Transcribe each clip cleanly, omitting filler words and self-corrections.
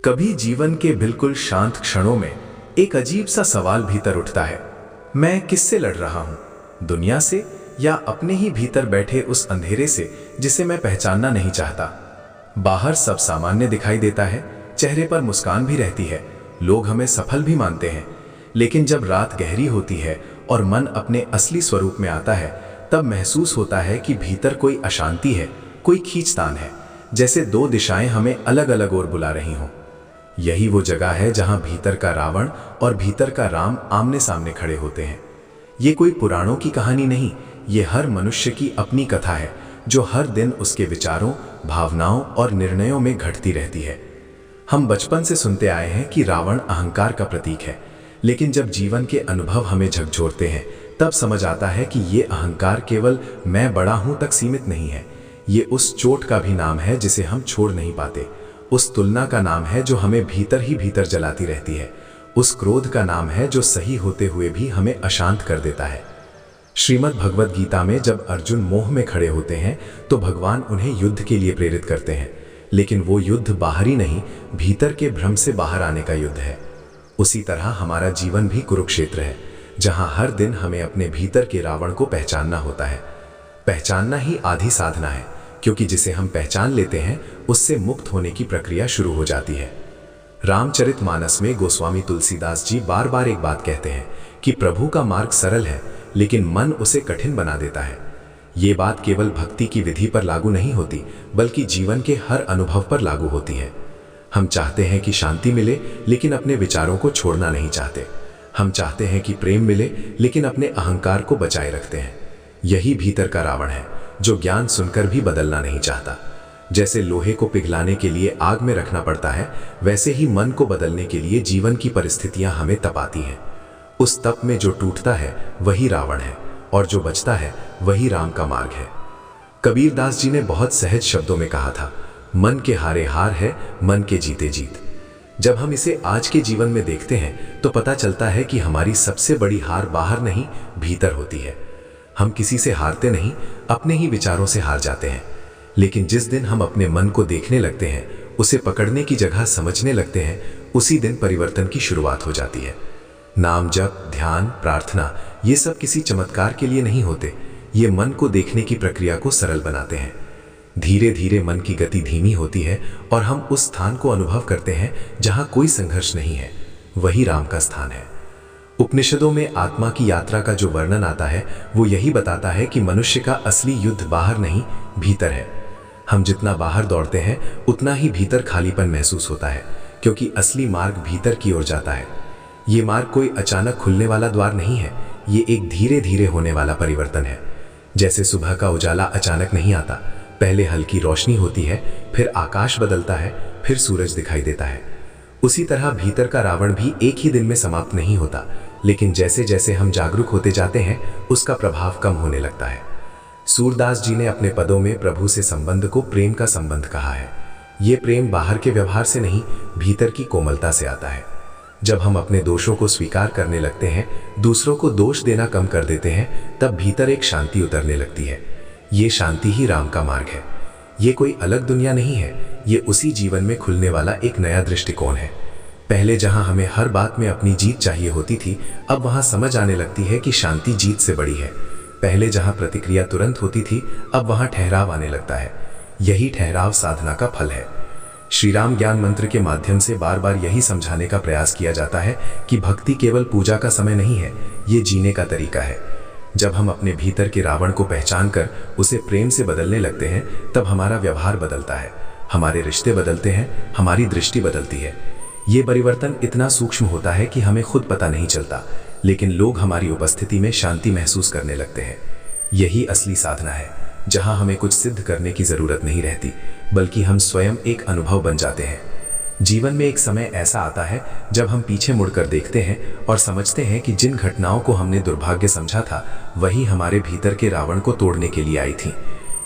कभी जीवन के बिल्कुल शांत क्षणों में एक अजीब सा सवाल भीतर उठता है। मैं किससे लड़ रहा हूं? दुनिया से या अपने ही भीतर बैठे उस अंधेरे से जिसे मैं पहचानना नहीं चाहता? बाहर सब सामान्य दिखाई देता है, चेहरे पर मुस्कान भी रहती है, लोग हमें सफल भी मानते हैं। लेकिन जब रात गहरी होती है और मन अपने असली स्वरूप में आता है, तब महसूस होता है कि भीतर कोई अशांति है, कोई खींचतान है, जैसे दो दिशाएं हमें अलग अलग ओर बुला रही हों। यही वो जगह है जहां भीतर का रावण और भीतर का राम आमने सामने खड़े होते हैं। ये कोई पुराणों की कहानी नहीं, ये हर मनुष्य की अपनी कथा है, जो हर दिन उसके विचारों, भावनाओं और निर्णयों में घटती रहती है। हम बचपन से सुनते आए हैं कि रावण अहंकार का प्रतीक है, लेकिन जब जीवन के अनुभव हमें झकझोरते हैं, तब समझ आता है कि ये अहंकार केवल मैं बड़ा हूं तक सीमित नहीं है। ये उस चोट का भी नाम है जिसे हम छोड़ नहीं पाते, उस तुलना का नाम है जो हमें भीतर ही भीतर जलाती रहती है, उस क्रोध का नाम है जो सही होते हुए भी हमें अशांत कर देता है। श्रीमद् भगवद गीता में जब अर्जुन मोह में खड़े होते हैं तो भगवान उन्हें युद्ध के लिए प्रेरित करते हैं, लेकिन वो युद्ध बाहरी नहीं, भीतर के भ्रम से बाहर आने का युद्ध है। उसी तरह हमारा जीवन भी कुरुक्षेत्र है, जहां हर दिन हमें अपने भीतर के रावण को पहचानना होता है। पहचानना ही आधी साधना है, क्योंकि जिसे हम पहचान लेते हैं उससे मुक्त होने की प्रक्रिया शुरू हो जाती है। रामचरितमानस में गोस्वामी तुलसीदास जी बार बार एक बात कहते हैं कि प्रभु का मार्ग सरल है, लेकिन मन उसे कठिन बना देता है। ये बात केवल भक्ति की विधि पर लागू नहीं होती, बल्कि जीवन के हर अनुभव पर लागू होती है। हम चाहते हैं कि शांति मिले, लेकिन अपने विचारों को छोड़ना नहीं चाहते। हम चाहते हैं कि प्रेम मिले, लेकिन अपने अहंकार को बचाए रखते हैं। यही भीतर का रावण है, जो ज्ञान सुनकर भी बदलना नहीं चाहता। जैसे लोहे को पिघलाने के लिए आग में रखना पड़ता है, वैसे ही मन को बदलने के लिए जीवन की परिस्थितियां हमें तपाती हैं। उस तप में जो टूटता है वही रावण है, और जो बचता है वही राम का मार्ग है। कबीरदास जी ने बहुत सहज शब्दों में कहा था, मन के हारे हार है, मन के जीते जीत। जब हम इसे आज के जीवन में देखते हैं तो पता चलता है कि हमारी सबसे बड़ी हार बाहर नहीं, भीतर होती है। हम किसी से हारते नहीं, अपने ही विचारों से हार जाते हैं। लेकिन जिस दिन हम अपने मन को देखने लगते हैं, उसे पकड़ने की जगह समझने लगते हैं, उसी दिन परिवर्तन की शुरुआत हो जाती है। नाम जप, ध्यान, प्रार्थना, ये सब किसी चमत्कार के लिए नहीं होते। ये मन को देखने की प्रक्रिया को सरल बनाते हैं। धीरे धीरे मन की गति धीमी होती है और हम उस स्थान को अनुभव करते हैं जहां कोई संघर्ष नहीं है। वही राम का स्थान है। उपनिषदों में आत्मा की यात्रा का जो वर्णन आता है, वो यही बताता है कि मनुष्य का असली युद्ध बाहर नहीं, भीतर है। हम जितना बाहर दौड़ते हैं, उतना ही भीतर खालीपन महसूस होता है, क्योंकि असली मार्ग भीतर की ओर जाता है। ये मार्ग कोई अचानक खुलने वाला द्वार नहीं है, ये एक धीरे धीरे होने वाला परिवर्तन है। जैसे सुबह का उजाला अचानक नहीं आता, पहले हल्की रोशनी होती है, फिर आकाश बदलता है, फिर सूरज दिखाई देता है। उसी तरह भीतर का रावण भी एक ही दिन में समाप्त नहीं होता, लेकिन जैसे जैसे हम जागरूक होते जाते हैं, उसका प्रभाव कम होने लगता है। सूरदास जी ने अपने पदों में प्रभु से संबंध को प्रेम का संबंध कहा है। ये प्रेम बाहर के व्यवहार से नहीं, भीतर की कोमलता से आता है। जब हम अपने दोषों को स्वीकार करने लगते हैं, दूसरों को दोष देना कम कर देते हैं, तब भीतर एक शांति उतरने लगती है। ये शांति ही राम का मार्ग है। ये कोई अलग दुनिया नहीं है, ये उसी जीवन में खुलने वाला एक नया दृष्टिकोण है। पहले जहां हमें हर बात में अपनी जीत चाहिए होती थी, अब वहां समझ आने लगती है कि शांति जीत से बड़ी है। पहले जहां प्रतिक्रिया तुरंत होती थी, अब वहां ठहराव आने लगता है। यही ठहराव साधना का फल है। श्री राम ज्ञान मंत्र के माध्यम से बार बार यही समझाने का प्रयास किया जाता है कि भक्ति केवल पूजा का समय नहीं है, ये जीने का तरीका है। जब हम अपने भीतर के रावण को पहचान कर उसे प्रेम से बदलने लगते हैं, तब हमारा व्यवहार बदलता है, हमारे रिश्ते बदलते हैं, हमारी दृष्टि बदलती है। ये परिवर्तन इतना सूक्ष्म होता है कि हमें खुद पता नहीं चलता, लेकिन लोग हमारी उपस्थिति में शांति महसूस करने लगते हैं। यही असली साधना है, जहां हमें कुछ सिद्ध करने की जरूरत नहीं रहती, बल्कि हम स्वयं एक अनुभव बन जाते हैं। जीवन में एक समय ऐसा आता है जब हम पीछे मुड़कर देखते हैं और समझते हैं कि जिन घटनाओं को हमने दुर्भाग्य समझा था, वही हमारे भीतर के रावण को तोड़ने के लिए आई थी।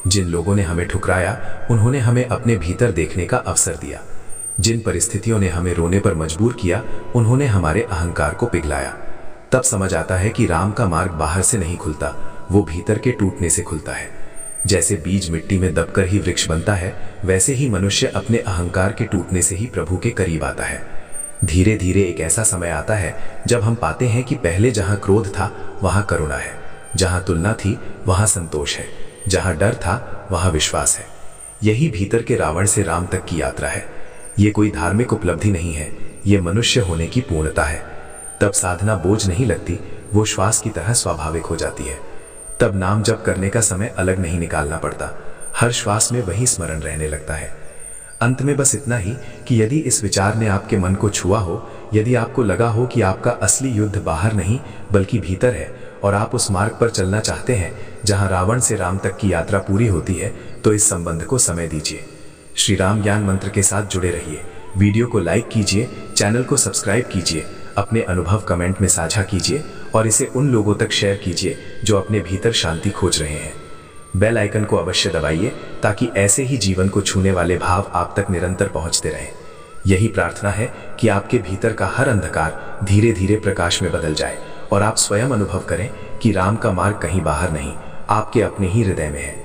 जिन लोगों ने हमें ठुकराया, उन्होंने हमें अपने भीतर देखने का अवसर दिया। जिन परिस्थितियों ने हमें रोने पर मजबूर किया, उन्होंने हमारे अहंकार को पिघलाया। तब समझ आता है कि राम का मार्ग बाहर से नहीं खुलता, वो भीतर के टूटने से खुलता है। जैसे बीज मिट्टी में दबकर ही वृक्ष बनता है, वैसे ही मनुष्य अपने अहंकार के टूटने से ही प्रभु के करीब आता है। धीरे धीरे एक ऐसा समय आता है जब हम पाते हैं कि पहले जहां क्रोध था वहां करुणा है, जहां तुलना थी वहां संतोष है, जहां डर था वहां विश्वास है। यही भीतर के रावण से राम तक की यात्रा है। ये कोई धार्मिक उपलब्धि नहीं है, ये मनुष्य होने की पूर्णता है। तब साधना बोझ नहीं लगती, वो श्वास की तरह स्वाभाविक हो जाती है। तब नाम जप करने का समय अलग नहीं निकालना पड़ता, हर श्वास में वही स्मरण रहने लगता है। अंत में बस इतना ही कि यदि इस विचार ने आपके मन को छुआ हो, यदि आपको लगा हो कि आपका असली युद्ध बाहर नहीं बल्कि भीतर है और आप उस मार्ग पर चलना चाहते हैं जहां रावण से राम तक की यात्रा पूरी होती है, तो इस संबंध को समय दीजिए। श्री राम ज्ञान मंत्र के साथ जुड़े रहिए। वीडियो को लाइक कीजिए, चैनल को सब्सक्राइब कीजिए, अपने अनुभव कमेंट में साझा कीजिए और इसे उन लोगों तक शेयर कीजिए जो अपने भीतर शांति खोज रहे हैं। बेल आइकन को अवश्य दबाइए ताकि ऐसे ही जीवन को छूने वाले भाव आप तक निरंतर पहुंचते रहें। यही प्रार्थना है कि आपके भीतर का हर अंधकार धीरे धीरे प्रकाश में बदल जाए और आप स्वयं अनुभव करें कि राम का मार्ग कहीं बाहर नहीं, आपके अपने ही हृदय में है।